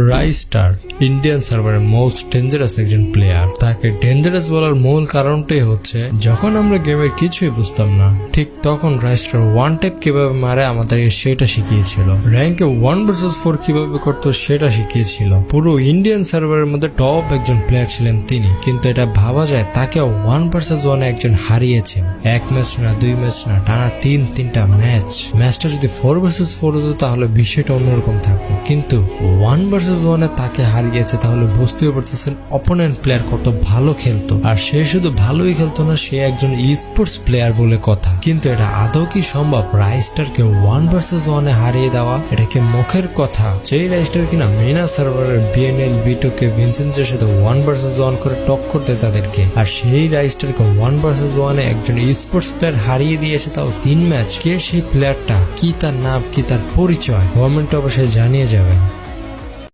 রাইস্টার Indian সার্ভারের most dangerous একজন player. তাকে ডেঞ্জারাস বলার মূল কারণটাই হচ্ছে যখন আমরা গেমের কিছুই বুঝতাম না ঠিক তখন রাইস্টার ওয়ান ট্যাপ কিভাবে মারে আমাদেরকে সেটা শিখিয়েছিল, র্যাঙ্কে 1 vs 4 কিভাবে করতো সেটা শিখিয়েছিল। পুরো ইন্ডিয়ান সার্ভারের মধ্যে টপ একজন প্লেয়ার ছিলেন তিনি, কিন্তু এটা ভাবা যায় তাকে 1 vs 1 একজন হারিয়েছেন। 1 ম্যাচ না 2 ম্যাচ না টানা তিনটা ম্যাচটা যদি 4 vs 4 হতো তাহলে বিষয়টা অন্যরকম থাকতো, কিন্তু 1 vs 1 তাকে হারিয়েছে, তাহলে বুঝতেও পারতেছেন অপোনেন্ট প্লেয়ার কত ভালো খেলতো। আর সে শুধু ভালোই খেলতো না, সে একজন স্পোর্টস প্লেয়ার বলে কথা। কিন্তু এটা আদৌ কি সম্ভব রাইস্টারকে 1 vs 1 হারিয়ে দেওয়া? এটা কি মুখের কথা? যেই রাইস্টার কিনা মেনা সার্ভারের বিএনএল বিটুকে ভিনসেন্টের সাথে 1 vs 1 করে টক্কর দেয় তাদেরকে, আর সেই রাইস্টারকে 1 vs 1 একজন স্পোর্টস প্লেয়ার হারিয়ে দিয়েছে, তাও 3 ম্যাচ। কে সেই প্লেয়ারটা, কি তার নাম, কি তার পরিচয়? কমেন্টে অবশ্যই জানিয়ে যাবেন।